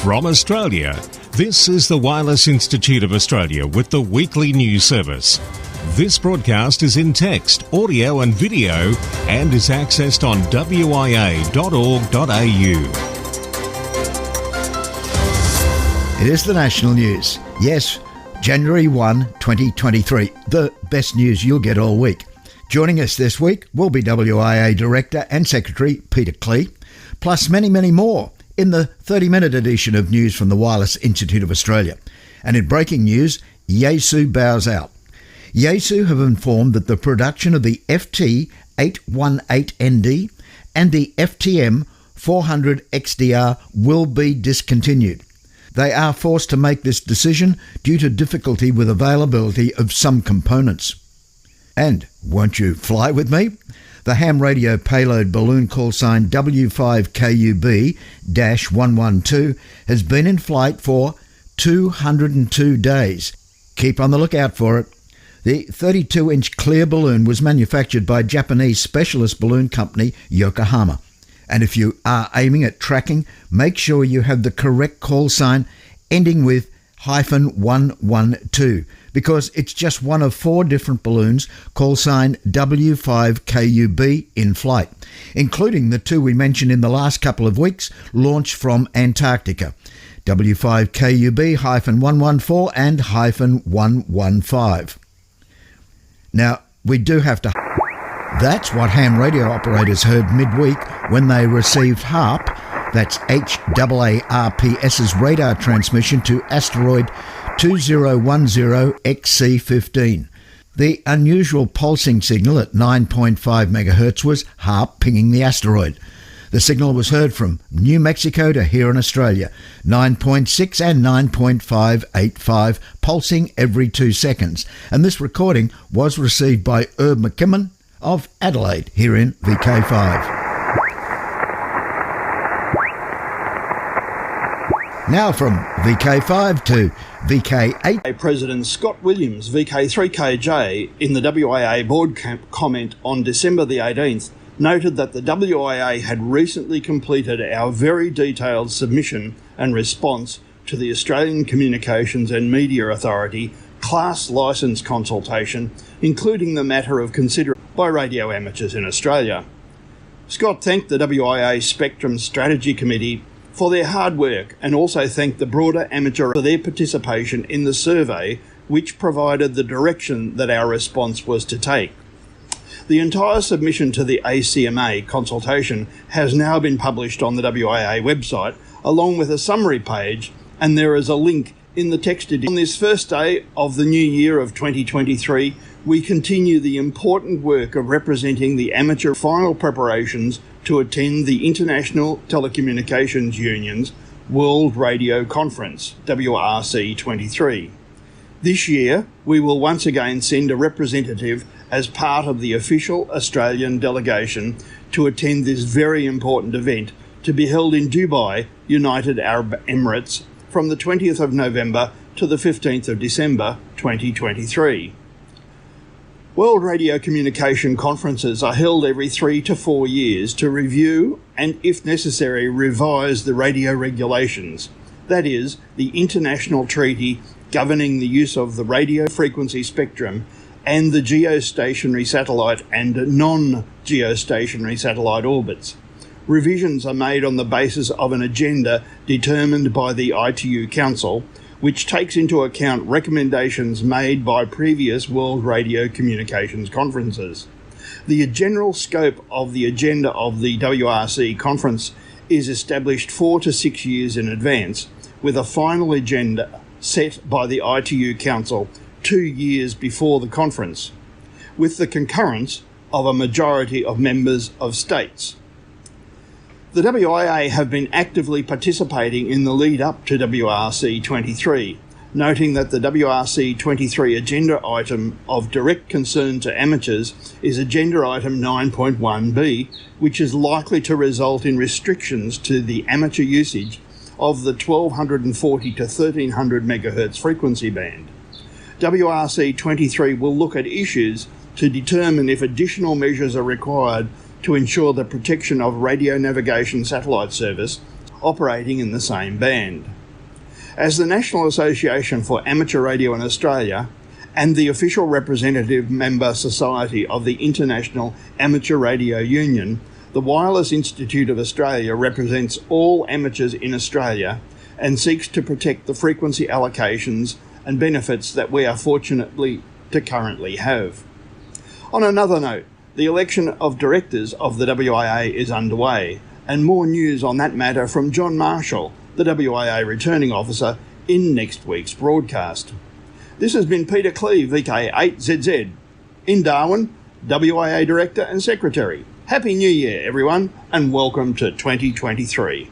From Australia, this is the Wireless Institute of Australia with the weekly news service. This broadcast is in text, audio and video and is accessed on wia.org.au. It is the national news. Yes, January 1, 2023, the best news you'll get all week. Joining us this week will be WIA Director and Secretary Peter Klee, plus many, many more in the 30-minute edition of News from the Wireless Institute of Australia. And in breaking news, Yaesu bows out. Yaesu have informed that the production of the FT818ND and the FTM 400 XDR will be discontinued. They are forced to make this decision due to difficulty with availability of some components. And won't you fly with me? The ham radio payload balloon call sign W5KUB-112 has been in flight for 202 days. Keep on the lookout for it. The 32-inch clear balloon was manufactured by Japanese specialist balloon company Yokohama. And if you are aiming at tracking, make sure you have the correct call sign ending with -112, because it's just one of 4 different balloons call sign W5KUB in flight, including the 2 we mentioned in the last couple of weeks, launched from Antarctica, W5KUB-114 and -115. Now, we do have to... That's what ham radio operators heard midweek when they received HAARP, that's HAARPS's radar transmission to asteroid 2010 XC15. The unusual pulsing signal at 9.5 MHz was HAARP pinging the asteroid. The signal was heard from New Mexico to here in Australia, 9.6 and 9.585, pulsing every 2 seconds. And this recording was received by Herb McKimmon of Adelaide here in VK5. Now from VK5 to VK8. President Scott Williams, VK3KJ, in the WIA board comment on December the 18th, noted that the WIA had recently completed our very detailed submission and response to the Australian Communications and Media Authority class licence consultation, including the matter of consideration by radio amateurs in Australia. Scott thanked the WIA Spectrum Strategy Committee for their hard work and also thanked the broader amateur for their participation in the survey, which provided the direction that our response was to take. The entire submission to the ACMA consultation has now been published on the WIA website, along with a summary page, and there is a link in the text edition. On this first day of the new year of 2023, we continue the important work of representing the amateur final preparations to attend the International Telecommunications Union's World Radio Conference, WRC23. This year, we will once again send a representative as part of the official Australian delegation to attend this very important event, to be held in Dubai, United Arab Emirates, from the 20th of November to the 15th of December 2023. World Radio Communication conferences are held every 3 to 4 years to review and, if necessary, revise the radio regulations, that is, the international treaty governing the use of the radio frequency spectrum and the geostationary satellite and non-geostationary satellite orbits. Revisions are made on the basis of an agenda determined by the ITU Council, which takes into account recommendations made by previous World Radio Communications conferences. The general scope of the agenda of the WRC conference is established 4 to 6 years in advance, with a final agenda set by the ITU Council 2 years before the conference, with the concurrence of a majority of members of states. The WIA have been actively participating in the lead up to WRC 23, noting that the WRC 23 agenda item of direct concern to amateurs is agenda item 9.1b, which is likely to result in restrictions to the amateur usage of the 1240 to 1300 MHz frequency band. WRC 23 will look at issues to determine if additional measures are required to ensure the protection of radio navigation satellite service operating in the same band. As the National Association for Amateur Radio in Australia and the official representative member society of the International Amateur Radio Union, the Wireless Institute of Australia represents all amateurs in Australia and seeks to protect the frequency allocations and benefits that we are fortunately to currently have. On another note, the election of directors of the WIA is underway, and more news on that matter from John Marshall, the WIA returning officer, in next week's broadcast. This has been Peter Cleve, VK8ZZ, in Darwin, WIA Director and Secretary. Happy New Year, everyone, and welcome to 2023.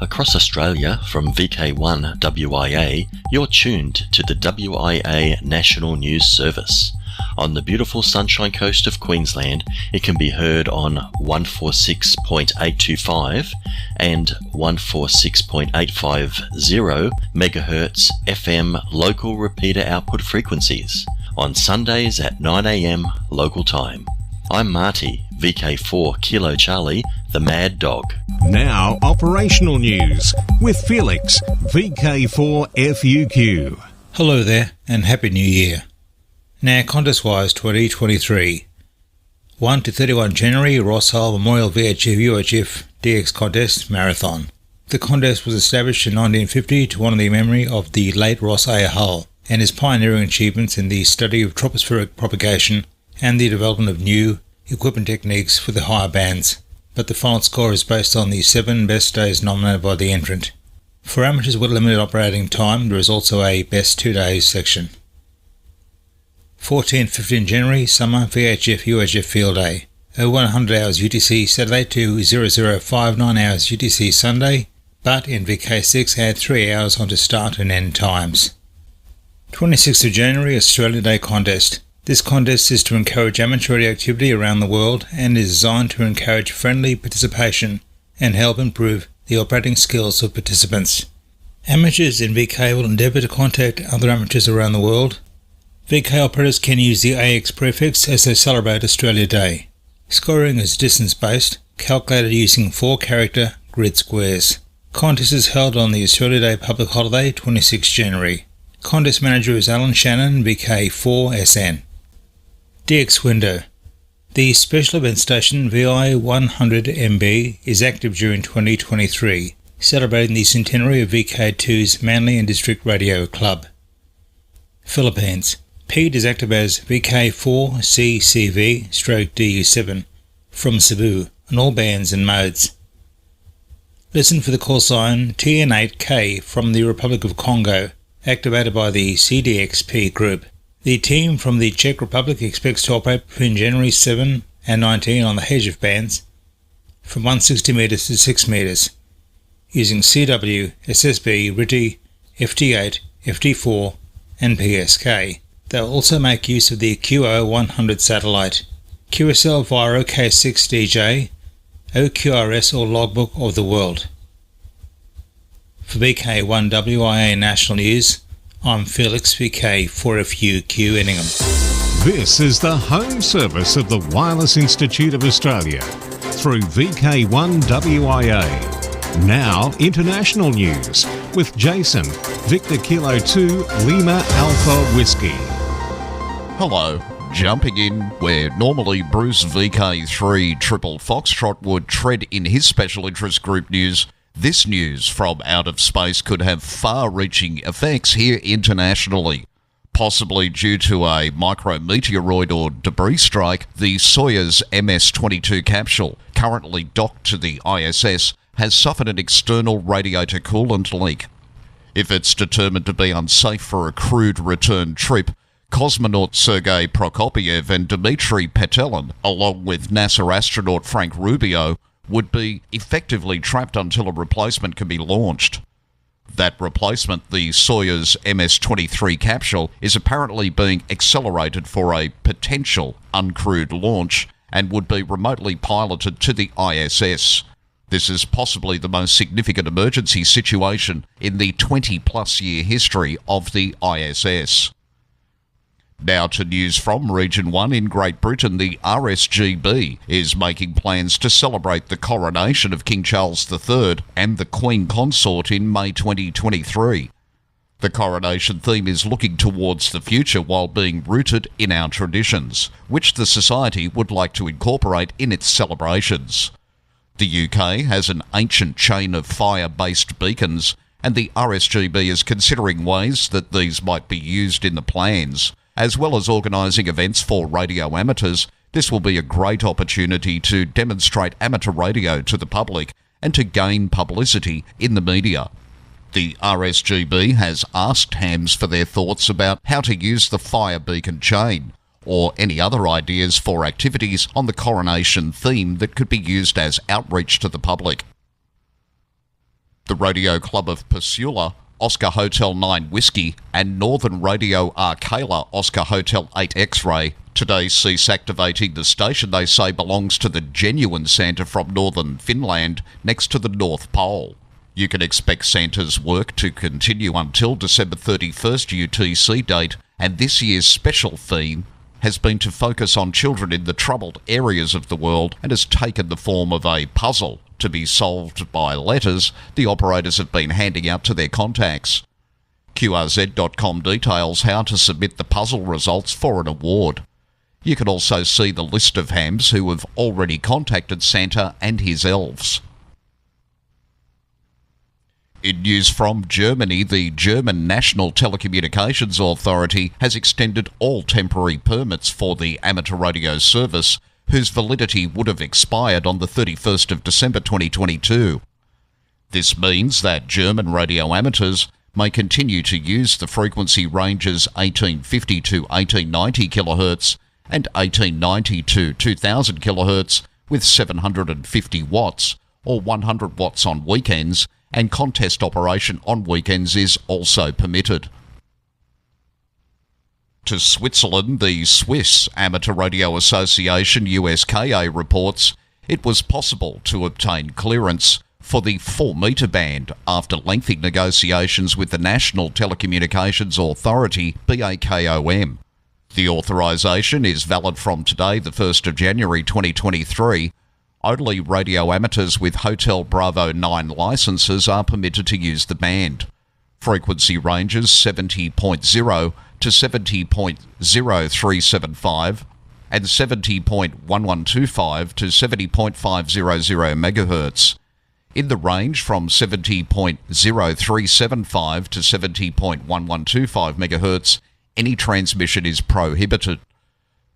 Across Australia, from VK1 WIA, you're tuned to the WIA National News Service. On the beautiful Sunshine Coast of Queensland, it can be heard on 146.825 and 146.850 MHz FM local repeater output frequencies on Sundays at 9 AM local time. I'm Marty, VK4 Kilo Charlie, the Mad Dog. Now, operational news with Felix, VK4 FUQ. Hello there, and Happy New Year. Now, contest-wise 2023. 1 to 31 January, Ross Hull Memorial VHF UHF DX Contest Marathon. The contest was established in 1950 to honour the memory of the late Ross A. Hull and his pioneering achievements in the study of tropospheric propagation and the development of new equipment techniques for the higher bands, but the final score is based on the 7 best days nominated by the entrant. For amateurs with limited operating time, there is also a best 2 days section. 14-15 January, Summer VHF UHF Field Day, 0100 hours UTC Saturday to 0059 hours UTC Sunday, but in VK6 add 3 hours onto start and end times. 26th of January, Australia Day Contest. This contest is to encourage amateur radio activity around the world and is designed to encourage friendly participation and help improve the operating skills of participants. Amateurs in VK will endeavour to contact other amateurs around the world. VK operators can use the AX prefix as they celebrate Australia Day. Scoring is distance-based, calculated using 4-character grid squares. Contest is held on the Australia Day public holiday, 26 January. Contest manager is Alan Shannon, VK4SN. DX window. The special event station VI 100MB is active during 2023, celebrating the centenary of VK2's Manly and District Radio Club. Philippines. PED is active as VK4CCV/DU7 from Cebu on all bands and modes. Listen for the call sign TN8K from the Republic of Congo, activated by the CDXP group. The team from the Czech Republic expects to operate between January 7 and 19 on the HF bands from 160 metres to 6 metres, using CW, SSB, RTTY, FT8, FT4 and PSK. They'll also make use of the QO100 satellite, QSL via OK6DJ, OQRS or logbook of the world. For VK1WIA National News, I'm Felix, VK4FUQ Inningham. This is the home service of the Wireless Institute of Australia through VK1WIA. Now, international news with Jason, Victor Kilo 2, Lima Alpha Whiskey. Hello. Jumping in where normally Bruce VK3 Triple Foxtrot would tread in his special interest group news, this news from out of space could have far-reaching effects here internationally. Possibly due to a micrometeoroid or debris strike, the Soyuz MS-22 capsule, currently docked to the ISS, has suffered an external radiator coolant leak. If it's determined to be unsafe for a crewed return trip, cosmonaut Sergei Prokopyev and Dmitry Petelin, along with NASA astronaut Frank Rubio, would be effectively trapped until a replacement can be launched. That replacement, the Soyuz MS-23 capsule, is apparently being accelerated for a potential uncrewed launch and would be remotely piloted to the ISS. This is possibly the most significant emergency situation in the 20-plus year history of the ISS. Now to news from Region 1 in Great Britain. The RSGB is making plans to celebrate the coronation of King Charles III and the Queen Consort in May 2023. The coronation theme is looking towards the future while being rooted in our traditions, which the Society would like to incorporate in its celebrations. The UK has an ancient chain of fire-based beacons, and the RSGB is considering ways that these might be used in the plans. As well as organising events for radio amateurs, this will be a great opportunity to demonstrate amateur radio to the public and to gain publicity in the media. The RSGB has asked hams for their thoughts about how to use the fire beacon chain, or any other ideas for activities on the coronation theme that could be used as outreach to the public. The Radio Club of Pursuela, Oscar Hotel 9 Whiskey, and Northern Radio Arcala Oscar Hotel 8 X-Ray today cease activating the station they say belongs to the genuine Santa from northern Finland next to the North Pole. You can expect Santa's work to continue until December 31st UTC date, and this year's special theme has been to focus on children in the troubled areas of the world and has taken the form of a puzzle to be solved by letters the operators have been handing out to their contacts. QRZ.com details how to submit the puzzle results for an award. You can also see the list of hams who have already contacted Santa and his elves. In news from Germany, the German National Telecommunications Authority has extended all temporary permits for the amateur radio service, whose validity would have expired on the 31st of December 2022. This means that German radio amateurs may continue to use the frequency ranges 1850 to 1890 kHz and 1890 to 2000 kHz with 750 watts or 100 watts on weekends, and contest operation on weekends is also permitted. To Switzerland, the Swiss Amateur Radio Association USKA reports it was possible to obtain clearance for the 4-metre band after lengthy negotiations with the National Telecommunications Authority BAKOM. The authorisation is valid from today, the 1st of January 2023. Only radio amateurs with Hotel Bravo 9 licences are permitted to use the band. Frequency ranges 70.0 to 70.0375 and 70.1125 to 70.500 MHz. In the range from 70.0375 to 70.1125 MHz, any transmission is prohibited.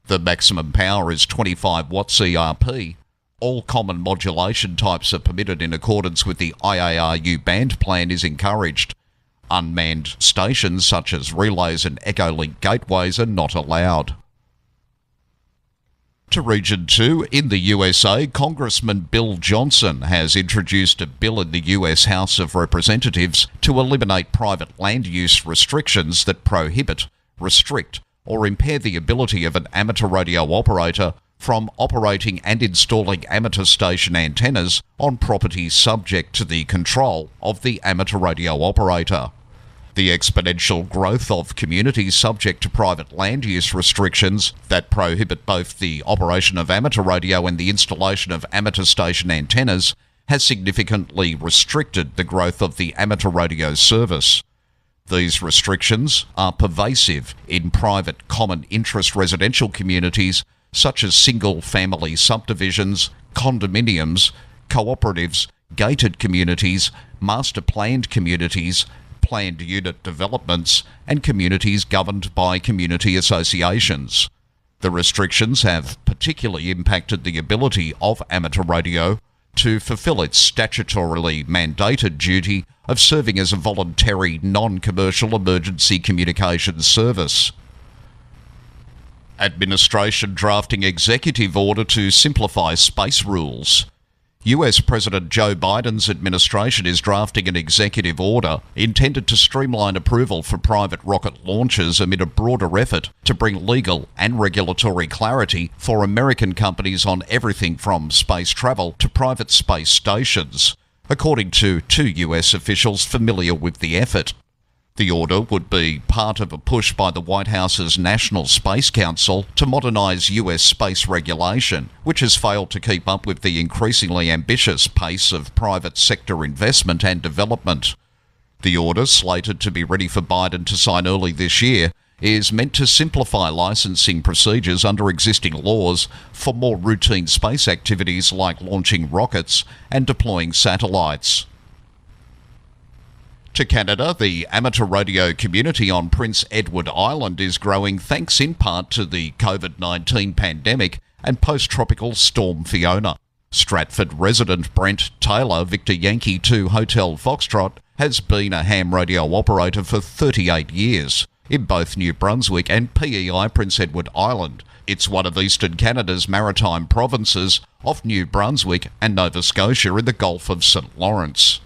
The maximum power is 25 watts ERP. All common modulation types are permitted in accordance with the IARU band plan is encouraged. Unmanned stations such as relays and Echolink gateways are not allowed. To Region 2, in the USA, Congressman Bill Johnson has introduced a bill in the US House of Representatives to eliminate private land use restrictions that prohibit, restrict, or impair the ability of an amateur radio operator from operating and installing amateur station antennas on property subject to the control of the amateur radio operator. The exponential growth of communities subject to private land use restrictions that prohibit both the operation of amateur radio and the installation of amateur station antennas has significantly restricted the growth of the amateur radio service. These restrictions are pervasive in private common interest residential communities such as single-family subdivisions, condominiums, cooperatives, gated communities, master-planned communities, planned unit developments, and communities governed by community associations. The restrictions have particularly impacted the ability of amateur radio to fulfil its statutorily mandated duty of serving as a voluntary, non-commercial emergency communications service. Administration drafting executive order to simplify space rules. US President Joe Biden's administration is drafting an executive order intended to streamline approval for private rocket launches amid a broader effort to bring legal and regulatory clarity for American companies on everything from space travel to private space stations, according to two US officials familiar with the effort. The order would be part of a push by the White House's National Space Council to modernise US space regulation, which has failed to keep up with the increasingly ambitious pace of private sector investment and development. The order, slated to be ready for Biden to sign early this year, is meant to simplify licensing procedures under existing laws for more routine space activities like launching rockets and deploying satellites. To Canada, the amateur radio community on Prince Edward Island is growing thanks in part to the COVID-19 pandemic and post-tropical Storm Fiona. Stratford resident Brent Taylor, Victor Yankee 2 Hotel Foxtrot, has been a ham radio operator for 38 years in both New Brunswick and PEI Prince Edward Island. It's one of eastern Canada's maritime provinces off New Brunswick and Nova Scotia in the Gulf of St. Lawrence.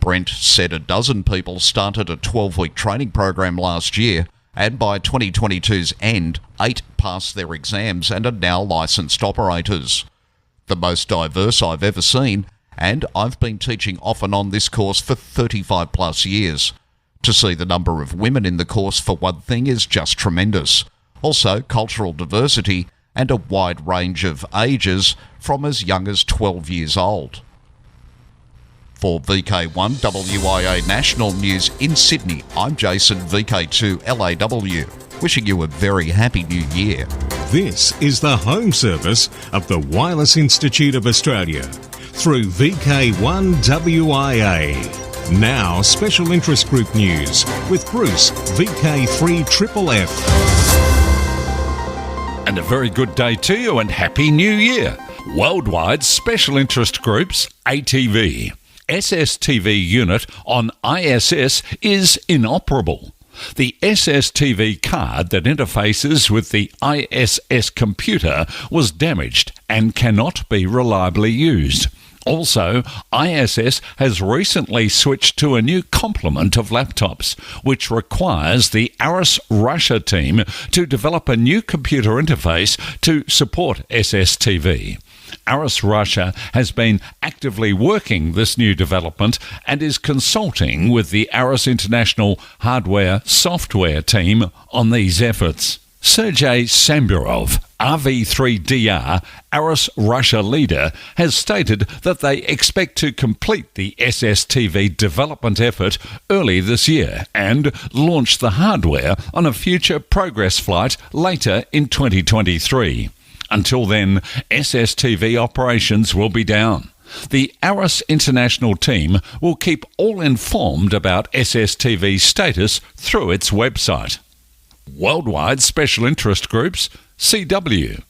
Brent said a dozen people started a 12-week training program last year, and by 2022's end, 8 passed their exams and are now licensed operators. The most diverse I've ever seen, and I've been teaching off and on this course for 35 plus years. To see the number of women in the course, for one thing, is just tremendous. Also, cultural diversity and a wide range of ages from as young as 12 years old. For VK1 WIA National News in Sydney, I'm Jason, VK2 LAW, wishing you a very happy new year. This is the home service of the Wireless Institute of Australia through VK1 WIA. Now, special interest group news with Bruce, VK3FFF. And a very good day to you and Happy New Year. Worldwide Special Interest Groups, ATV. SSTV unit on ISS is inoperable. The SSTV card that interfaces with the ISS computer was damaged and cannot be reliably used. Also, ISS has recently switched to a new complement of laptops, which requires the ARIS Russia team to develop a new computer interface to support SSTV. ARIS Russia has been actively working this new development and is consulting with the ARIS International Hardware-Software team on these efforts. Sergei Samburov, RV3DR, ARIS Russia leader, has stated that they expect to complete the SSTV development effort early this year and launch the hardware on a future progress flight later in 2023. Until then, SSTV operations will be down. The ARIS International team will keep all informed about SSTV's status through its website. Worldwide Special Interest Groups, CW.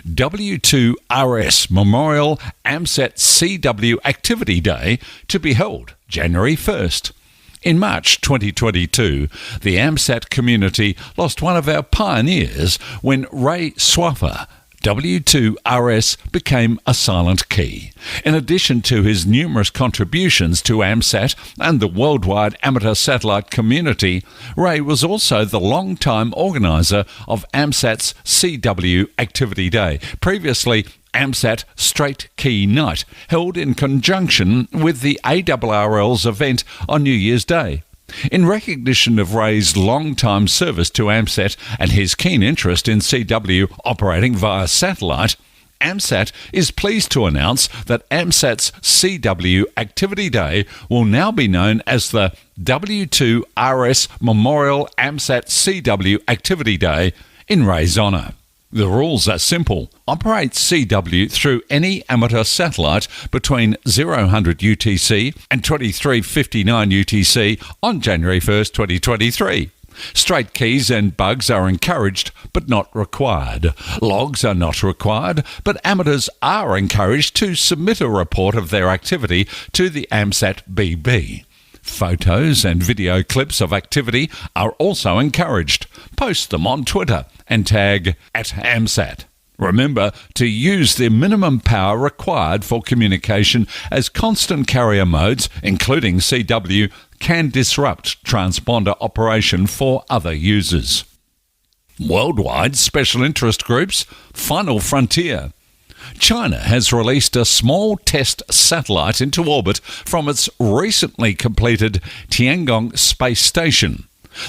W2RS Memorial AMSAT CW Activity Day to be held January 1st. In March 2022, the AMSAT community lost one of our pioneers when Ray Swaffer, W2RS, became a silent key. In addition to his numerous contributions to AMSAT and the worldwide amateur satellite community, Ray was also the long-time organiser of AMSAT's CW Activity Day, previously AMSAT Straight Key Night, held in conjunction with the ARRL's event on New Year's Day. In recognition of Ray's long-time service to AMSAT and his keen interest in CW operating via satellite, AMSAT is pleased to announce that AMSAT's CW Activity Day will now be known as the W2RS Memorial AMSAT CW Activity Day in Ray's honour. The rules are simple. Operate CW through any amateur satellite between 0000 UTC and 2359 UTC on January 1st, 2023. Straight keys and bugs are encouraged but not required. Logs are not required, but amateurs are encouraged to submit a report of their activity to the AMSAT BB. Photos and video clips of activity are also encouraged. Post them on Twitter and tag @AMSAT. Remember to use the minimum power required for communication, as constant carrier modes, including CW, can disrupt transponder operation for other users. Worldwide Special Interest Groups, Final Frontier. China has released a small test satellite into orbit from its recently completed Tiangong space station.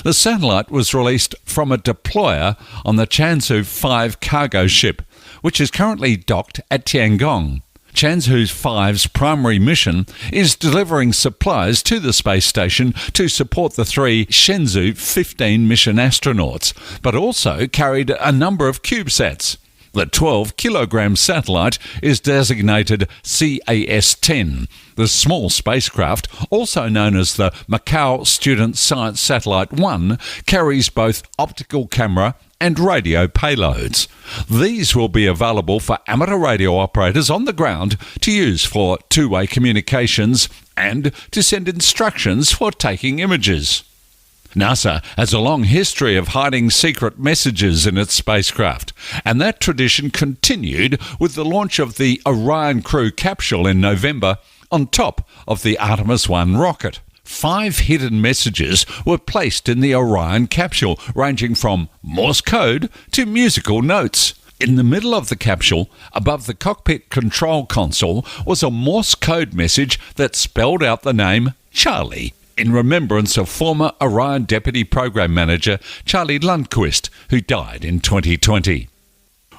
The satellite was released from a deployer on the Changzhou 5 cargo ship, which is currently docked at Tiangong. Changzhou 5's primary mission is delivering supplies to the space station to support the 3 Shenzhou 15 mission astronauts, but also carried a number of CubeSats. The 12-kilogram satellite is designated CAS-10. The small spacecraft, also known as the Macau Student Science Satellite 1, carries both optical camera and radio payloads. These will be available for amateur radio operators on the ground to use for two-way communications and to send instructions for taking images. NASA has a long history of hiding secret messages in its spacecraft, and that tradition continued with the launch of the Orion Crew capsule in November on top of the Artemis 1 rocket. 5 hidden messages were placed in the Orion capsule, ranging from Morse code to musical notes. In the middle of the capsule, above the cockpit control console, was a Morse code message that spelled out the name Charlie, in remembrance of former Orion Deputy Program Manager Charlie Lundquist, who died in 2020.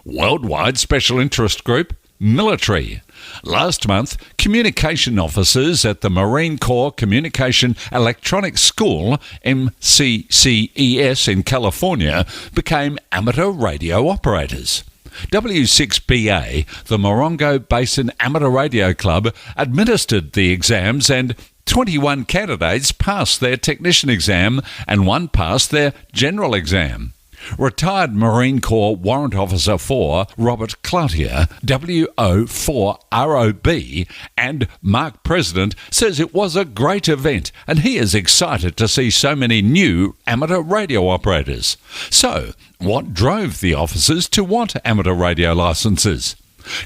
Worldwide Special Interest Group, Military. Last month, communication officers at the Marine Corps Communication Electronics School, MCCES in California, became amateur radio operators. W6BA, the Morongo Basin Amateur Radio Club, administered the exams, and 21 candidates passed their technician exam and 1 passed their general exam. Retired Marine Corps Warrant Officer 4 Robert Cloutier, WO4ROB, and Mark President, says it was a great event and he is excited to see so many new amateur radio operators. So, what drove the officers to want amateur radio licenses?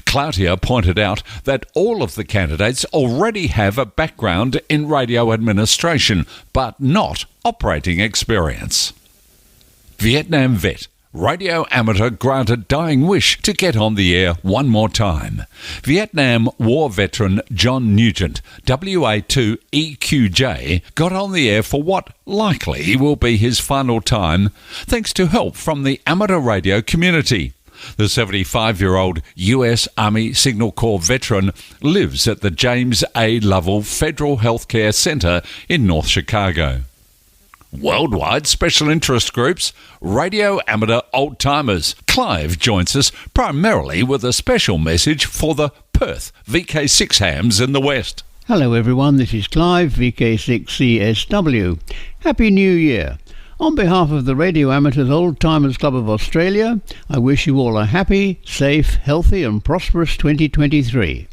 Cloutier pointed out that all of the candidates already have a background in radio administration, but not operating experience. Vietnam vet, radio amateur granted dying wish to get on the air one more time. Vietnam War veteran John Nugent, WA2EQJ, got on the air for what likely will be his final time, thanks to help from the amateur radio community. The 75-year-old U.S. Army Signal Corps veteran lives at the James A. Lovell Federal Healthcare Center in North Chicago. Worldwide Special Interest Groups, Radio Amateur Old Timers. Clive joins us primarily with a special message for the Perth VK6 hams in the West. Hello everyone, this is Clive, VK6CSW. Happy New Year. On behalf of the Radio Amateurs Old Timers Club of Australia, I wish you all a happy, safe, healthy and prosperous 2023.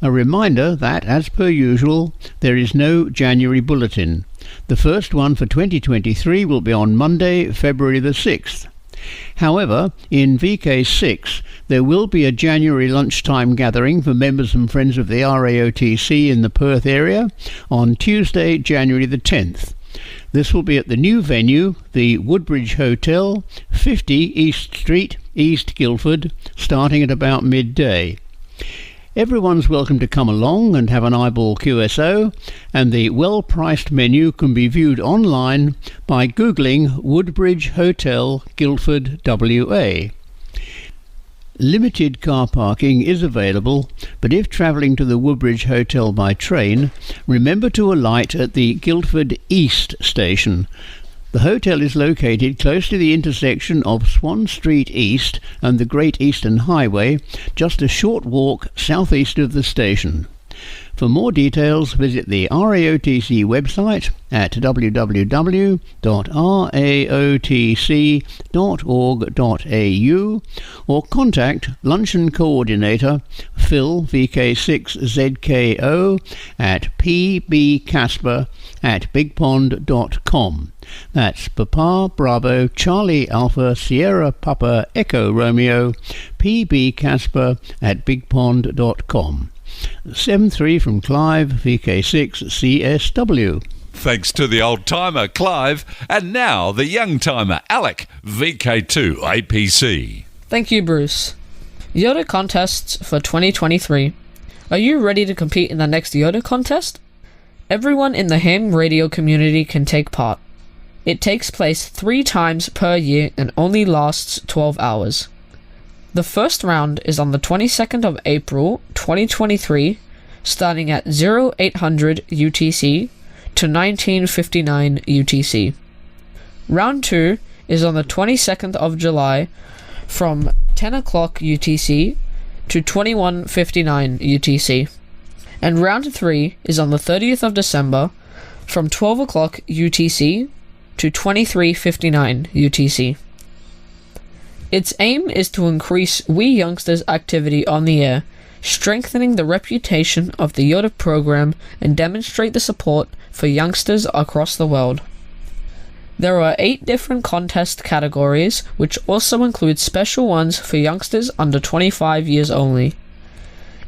A reminder that, as per usual, there is no January bulletin. The first one for 2023 will be on Monday, February the 6th. However, in VK6 there will be a January lunchtime gathering for members and friends of the RAOTC in the Perth area on Tuesday, January the 10th. This will be at the new venue, the Woodbridge Hotel, 50 East Street, East Guildford, starting at about midday. Everyone's welcome to come along and have an eyeball QSO, and the well-priced menu can be viewed online by Googling Woodbridge Hotel, Guildford, WA. Limited car parking is available, but if travelling to the Woodbridge Hotel by train, remember to alight at the Guildford East station. The hotel is located close to the intersection of Swan Street East and the Great Eastern Highway, just a short walk southeast of the station. For more details, visit the RAOTC website at www.raotc.org.au or contact Luncheon Coordinator Phil VK6ZKO at pbcasper@bigpond.com. That's Papa Bravo Charlie Alpha Sierra Papa Echo Romeo pbcasper@bigpond.com. 7-3 from Clive, VK6CSW. Thanks to the old-timer Clive, and now the young-timer Alec, VK2 APC. Thank you, Bruce. Yoda contests for 2023. Are you ready to compete in the next Yoda contest? Everyone in the ham radio community can take part. It takes place 3 times per year and only lasts 12 hours. The first round is on the 22nd of April 2023, starting at 0800 UTC to 1959 UTC. Round 2 is on the 22nd of July from 10 o'clock UTC to 21:59 UTC. And round 3 is on the 30th of December from 12 o'clock UTC to 23:59 UTC. Its aim is to increase we youngsters' activity on the air, strengthening the reputation of the Yoda program and demonstrate the support for youngsters across the world. There are 8 different contest categories, which also include special ones for youngsters under 25 years only.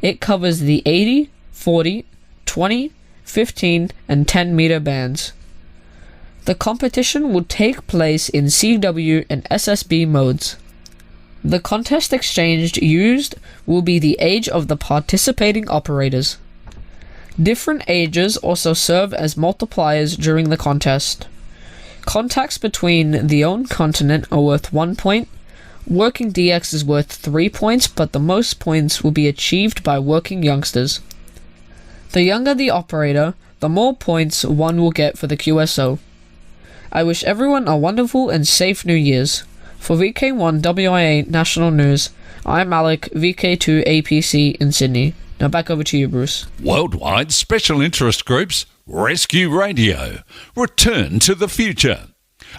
It covers the 80, 40, 20, 15, and 10 meter bands. The competition will take place in CW and SSB modes. The contest exchange used will be the age of the participating operators. Different ages also serve as multipliers during the contest. Contacts between the own continent are worth 1 point. Working DX is worth 3 points, but the most points will be achieved by working youngsters. The younger the operator, the more points one will get for the QSO. I wish everyone a wonderful and safe New Year's. For VK1 WIA National News, I'm Alec, VK2 APC in Sydney. Now back over to you, Bruce. Worldwide Special Interest Groups Rescue Radio. Return to the future.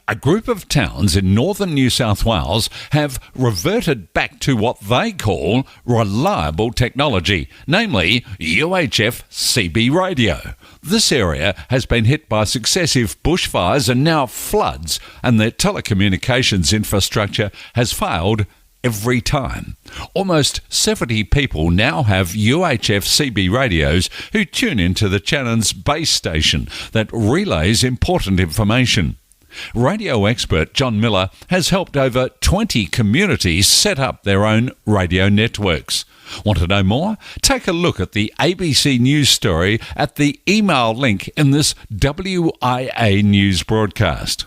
A group of towns in northern New South Wales have reverted back to what they call reliable technology, namely UHF CB radio. This area has been hit by successive bushfires and now floods, and their telecommunications infrastructure has failed every time. Almost 70 people now have UHF CB radios who tune into the Shannon's base station that relays important information. Radio expert John Miller has helped over 20 communities set up their own radio networks. Want to know more? Take a look at the ABC News story at the email link in this WIA News broadcast.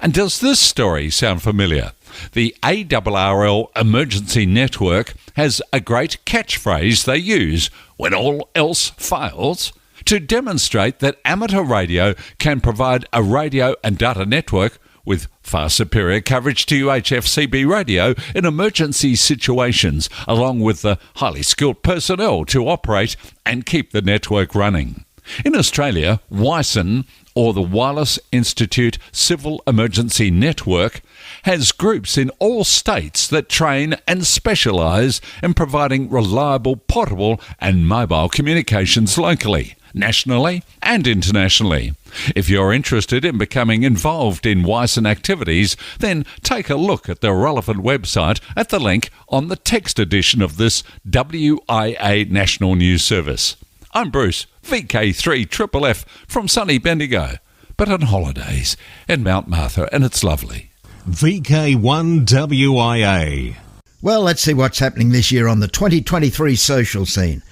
And does this story sound familiar? The ARRL Emergency Network has a great catchphrase they use when all else fails to demonstrate that amateur radio can provide a radio and data network with far superior coverage to UHF CB radio in emergency situations, along with the highly skilled personnel to operate and keep the network running. In Australia, WISN, or the Wireless Institute Civil Emergency Network, has groups in all states that train and specialise in providing reliable, portable and mobile communications locally, nationally and internationally. If you're interested in becoming involved in WISN activities, then take a look at the relevant website at the link on the text edition of this WIA National News Service. I'm Bruce, VK3FFF from sunny Bendigo, but on holidays in Mount Martha, and it's lovely. VK1WIA. Well, let's see what's happening this year on the 2023 social scene.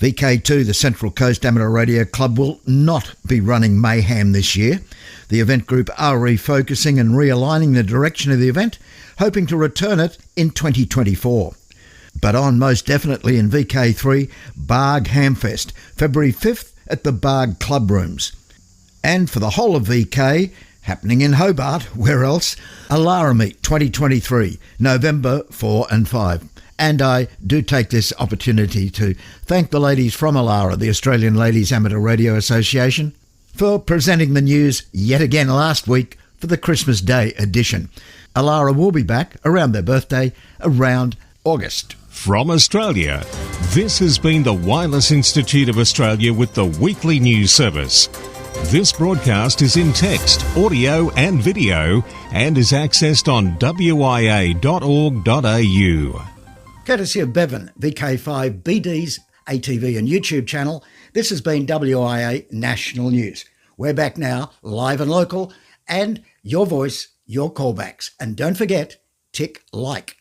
VK2, the Central Coast Amateur Radio Club, will not be running Mayhem this year. The event group are refocusing and realigning the direction of the event, hoping to return it in 2024. But on most definitely in VK3, Barg Hamfest, February 5th at the Barg Club Rooms. And for the whole of VK, happening in Hobart, where else? Alara Meet 2023, November 4 and 5. And I do take this opportunity to thank the ladies from Alara, the Australian Ladies Amateur Radio Association, for presenting the news yet again last week for the Christmas Day edition. Alara will be back around their birthday, around August. From Australia, this has been the Wireless Institute of Australia with the weekly news service. This broadcast is in text, audio and video and is accessed on wia.org.au. Courtesy of Bevan, VK5 BD's ATV and YouTube channel, this has been WIA National News. We're back now, live and local, and your voice, your callbacks. And don't forget, tick like.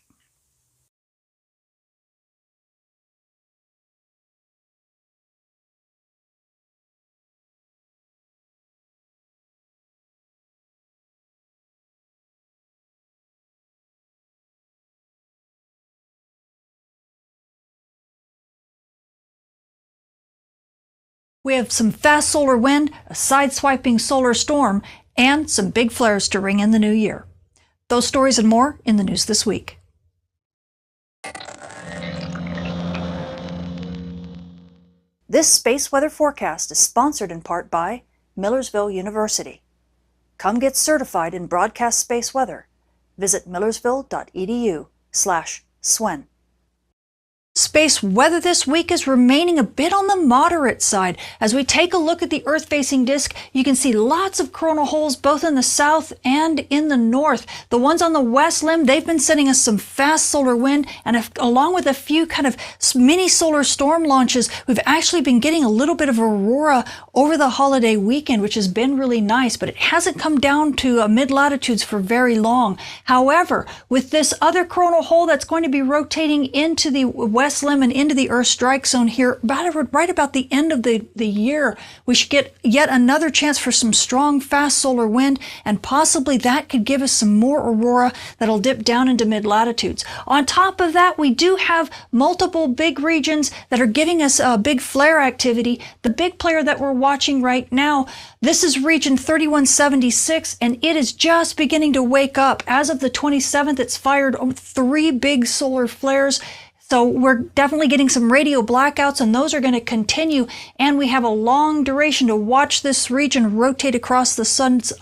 We have some fast solar wind, a side-swiping solar storm, and some big flares to ring in the new year. Those stories and more in the news this week. This space weather forecast is sponsored in part by Millersville University. Come get certified in broadcast space weather. Visit millersville.edu/SWEN. Space weather this week is remaining a bit on the moderate side. As we take a look at the Earth-facing disk, you can see lots of coronal holes both in the south and in the north. The ones on the west limb, they've been sending us some fast solar wind, and along with a few kind of mini solar storm launches, we've actually been getting a little bit of aurora over the holiday weekend, which has been really nice, but it hasn't come down to mid-latitudes for very long. However, with this other coronal hole that's going to be rotating into the west limb and into the Earth strike zone here right about the end of the year, we should get yet another chance for some strong fast solar wind, and possibly that could give us some more aurora that'll dip down into mid-latitudes. On top of that, we do have multiple big regions that are giving us big flare activity. The big player that we're watching right now, this is region 3176, and it is just beginning to wake up. As of the 27th, it's fired 3 big solar flares. So we're definitely getting some radio blackouts, and those are going to continue. And we have a long duration to watch this region rotate across the sun's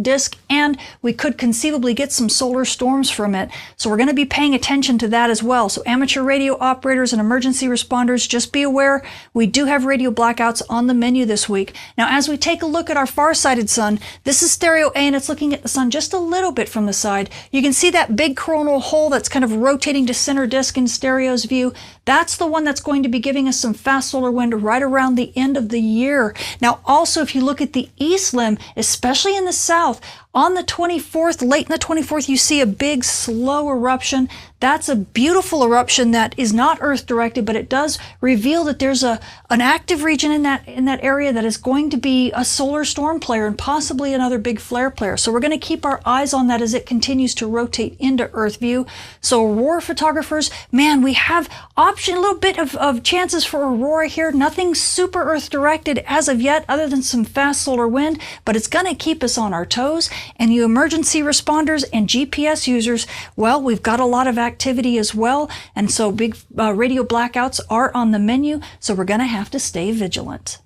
disk, and we could conceivably get some solar storms from it. So we're going to be paying attention to that as well. So amateur radio operators and emergency responders, just be aware, we do have radio blackouts on the menu this week. Now, as we take a look at our far-sighted sun, this is stereo A, and it's looking at the sun just a little bit from the side. You can see that big coronal hole that's kind of rotating to center disk in stereo view. That's the one that's going to be giving us some fast solar wind right around the end of the year. Now, also, if you look at the east limb, especially in the south, on the 24th, late in the 24th, you see a big slow eruption. That's a beautiful eruption that is not Earth-directed, but it does reveal that there's an active region in that area that is going to be a solar storm player and possibly another big flare player. So we're going to keep our eyes on that as it continues to rotate into Earth view. So aurora photographers, man, we have a little bit of chances for aurora here. Nothing super Earth-directed as of yet, other than some fast solar wind, but it's going to keep us on our toes. And you emergency responders and GPS users, well, we've got a lot of activity as well, and so big radio blackouts are on the menu, so we're going to have to stay vigilant.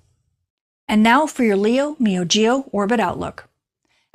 And now for your Leo Meo Geo Orbit Outlook.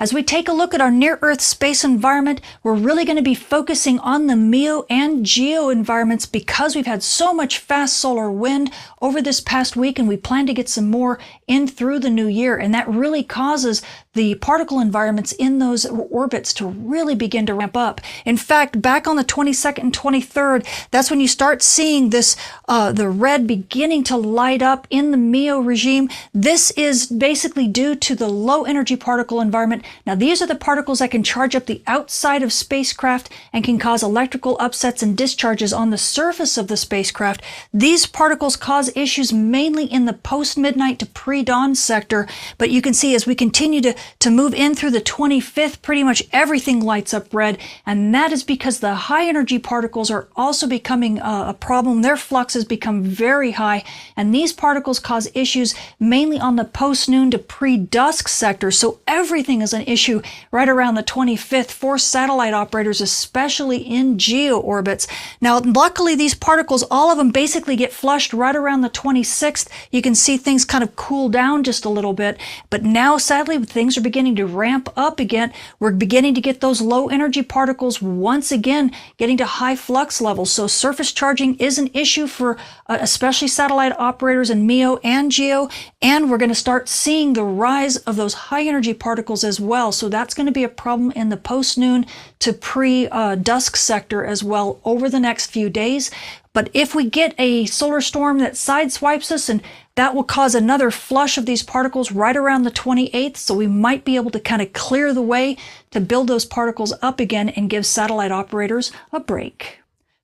As we take a look at our near-Earth space environment, we're really going to be focusing on the MEO and GEO environments because we've had so much fast solar wind over this past week, and we plan to get some more in through the new year, and that really causes the particle environments in those orbits to really begin to ramp up. In fact, back on the 22nd and 23rd, that's when you start seeing this, the red beginning to light up in the MEO regime. This is basically due to the low energy particle environment. Now, these are the particles that can charge up the outside of spacecraft and can cause electrical upsets and discharges on the surface of the spacecraft. These particles cause issues mainly in the post-midnight to pre-dawn sector, but you can see as we continue to move in through the 25th, pretty much everything lights up red, and that is because the high energy particles are also becoming a problem. Their flux has become very high, and these particles cause issues mainly on the post-noon to pre-dusk sector, so everything is an issue right around the 25th for satellite operators, especially in GEO orbits. Now, luckily, these particles, all of them basically get flushed right around the 26th. You can see things kind of cool down just a little bit, but now, sadly, things are beginning to ramp up again. We're beginning to get those low energy particles once again getting to high flux levels. So surface charging is an issue for especially satellite operators in MEO and GEO, and we're going to start seeing the rise of those high energy particles as well. So that's going to be a problem in the post-noon to pre-dusk sector as well over the next few days. But if we get a solar storm that sideswipes us, and that will cause another flush of these particles right around the 28th, so we might be able to kind of clear the way to build those particles up again and give satellite operators a break.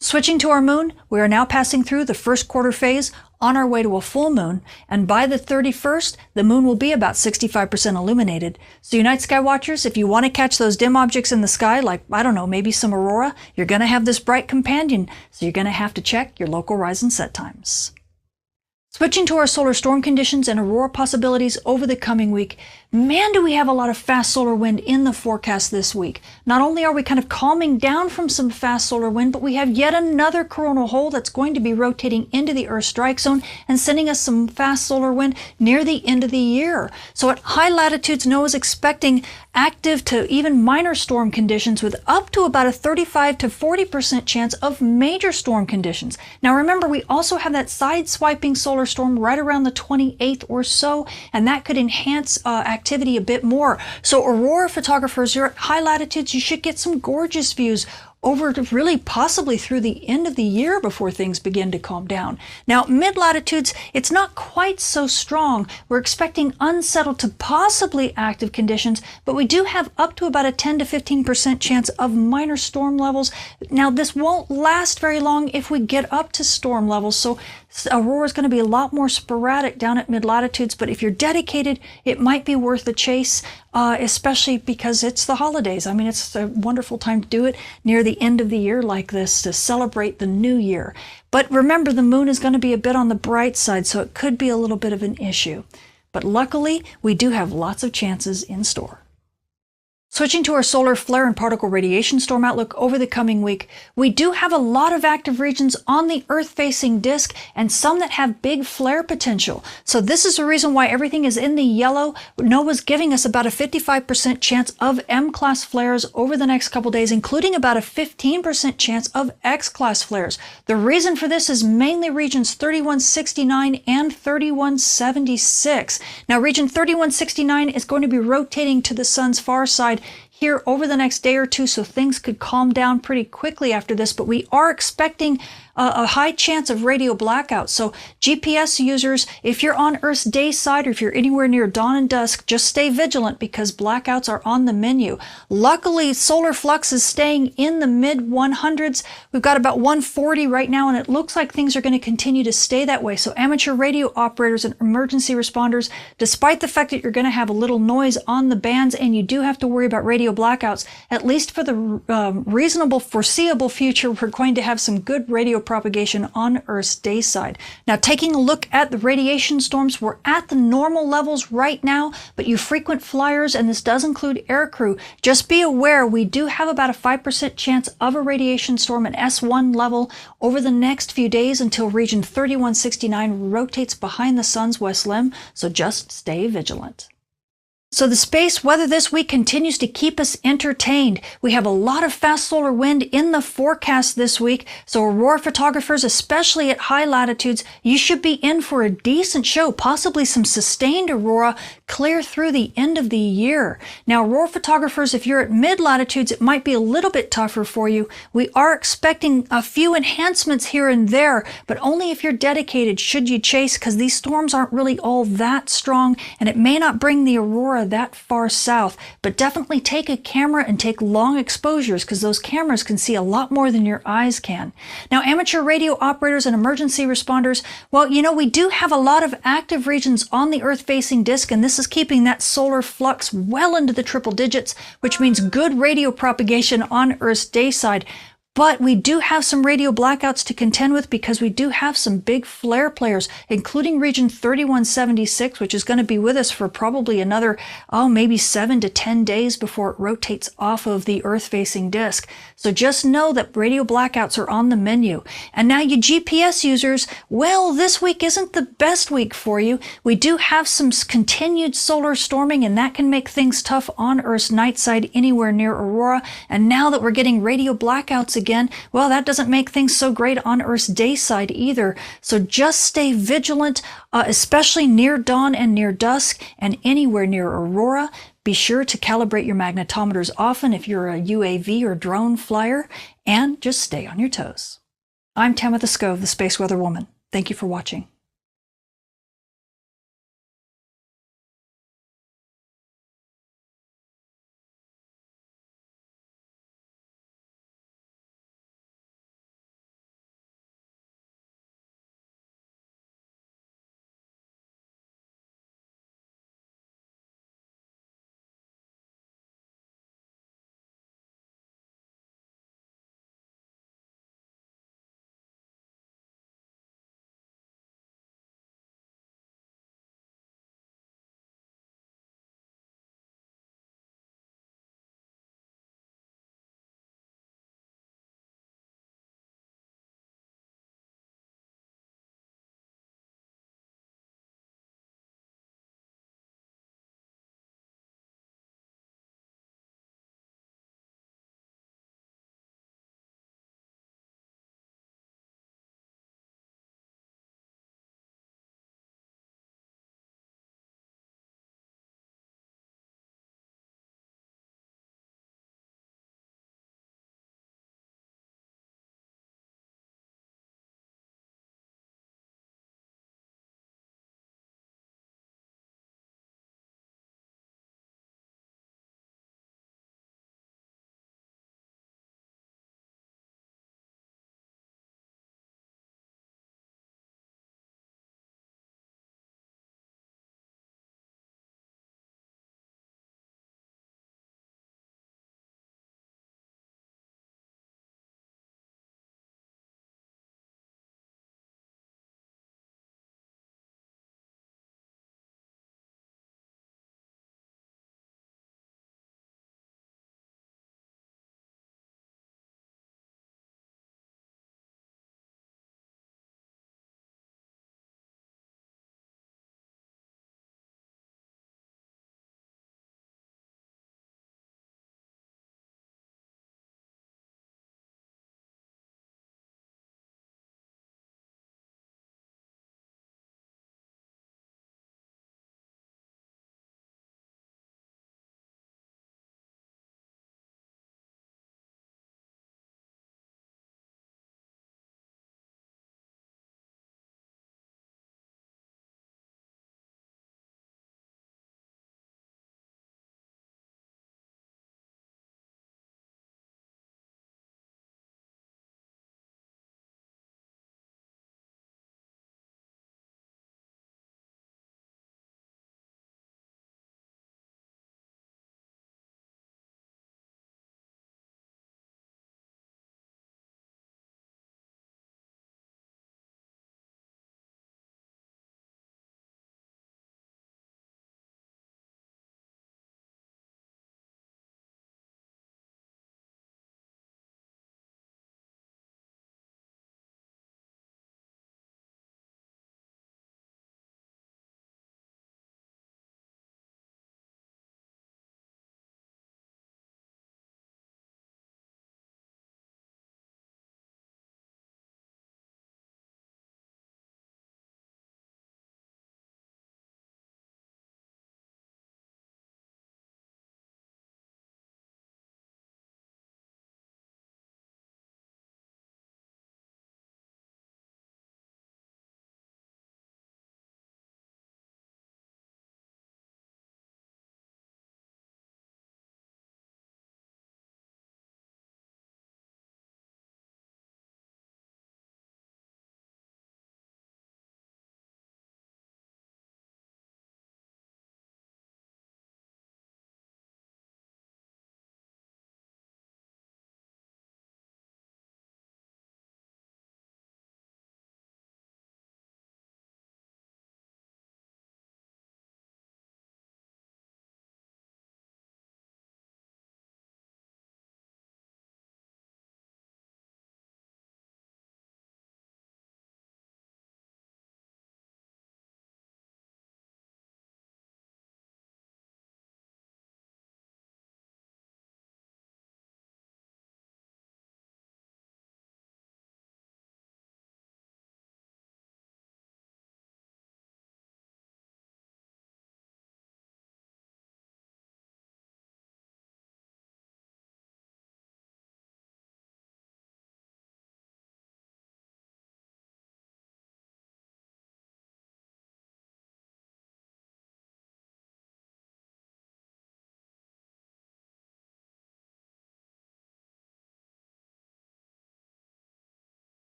Switching to our moon, we are now passing through the first quarter phase on our way to a full moon, and by the 31st, the moon will be about 65% illuminated. So you night sky watchers, if you want to catch those dim objects in the sky, like, I don't know, maybe some aurora, you're going to have this bright companion, so you're going to have to check your local rise and set times. Switching to our solar storm conditions and aurora possibilities over the coming week, man, do we have a lot of fast solar wind in the forecast this week. Not only are we kind of calming down from some fast solar wind, but we have yet another coronal hole that's going to be rotating into the Earth strike zone and sending us some fast solar wind near the end of the year. So at high latitudes, NOAA is expecting active to even minor storm conditions with up to about a 35 to 40% chance of major storm conditions. Now remember, we also have that side-swiping solar storm right around the 28th or so, and that could enhance activity a bit more. So aurora photographers, you're at high latitudes, you should get some gorgeous views over to really possibly through the end of the year before things begin to calm down. Now, mid-latitudes, it's not quite so strong. We're expecting unsettled to possibly active conditions, but we do have up to about a 10 to 15% chance of minor storm levels. Now, this won't last very long if we get up to storm levels, so aurora is going to be a lot more sporadic down at mid-latitudes, but if you're dedicated, it might be worth the chase, especially because it's the holidays. I mean, it's a wonderful time to do it near the end of the year like this to celebrate the new year. But remember, the moon is going to be a bit on the bright side, so it could be a little bit of an issue. But luckily, we do have lots of chances in store. Switching to our solar flare and particle radiation storm outlook over the coming week, we do have a lot of active regions on the Earth-facing disk and some that have big flare potential. So this is the reason why everything is in the yellow. NOAA's giving us about a 55% chance of M-class flares over the next couple days, including about a 15% chance of X-class flares. The reason for this is mainly regions 3169 and 3176. Now, region 3169 is going to be rotating to the sun's far side here over the next day or two, so things could calm down pretty quickly after this, but we are expecting a high chance of radio blackouts. So GPS users, if you're on Earth's day side or if you're anywhere near dawn and dusk, just stay vigilant because blackouts are on the menu. Luckily, solar flux is staying in the mid 100s. We've got about 140 right now, and it looks like things are going to continue to stay that way. So amateur radio operators and emergency responders, despite the fact that you're going to have a little noise on the bands and you do have to worry about radio blackouts, at least for the reasonable foreseeable future, we're going to have some good radio propagation on Earth's day side. Now, taking a look at the radiation storms, we're at the normal levels right now, but you frequent flyers, and this does include aircrew, just be aware we do have about a 5% chance of a radiation storm, an S1 level, over the next few days until region 3169 rotates behind the sun's west limb, so just stay vigilant. So the space weather this week continues to keep us entertained. We have a lot of fast solar wind in the forecast this week, so aurora photographers, especially at high latitudes, you should be in for a decent show, possibly some sustained aurora clear through the end of the year. Now, aurora photographers, if you're at mid-latitudes, it might be a little bit tougher for you. We are expecting a few enhancements here and there, but only if you're dedicated should you chase, because these storms aren't really all that strong, and it may not bring the aurora that far south, but definitely take a camera and take long exposures because those cameras can see a lot more than your eyes can. Now, amateur radio operators and emergency responders, well, you know, we do have a lot of active regions on the Earth-facing disk, and this is keeping that solar flux well into the triple digits, which means good radio propagation on Earth's day side. But we do have some radio blackouts to contend with because we do have some big flare players, including region 3176, which is going to be with us for probably another, maybe 7 to 10 days before it rotates off of the Earth-facing disk. So just know that radio blackouts are on the menu. And now you GPS users, well, this week isn't the best week for you. We do have some continued solar storming, and that can make things tough on Earth's night side anywhere near aurora. And now that we're getting radio blackouts again, well, that doesn't make things so great on Earth's day side either. So just stay vigilant, especially near dawn and near dusk and anywhere near aurora. Be sure to calibrate your magnetometers often if you're a UAV or drone flyer, and just stay on your toes. I'm Tamitha Skov, the Space Weather Woman. Thank you for watching.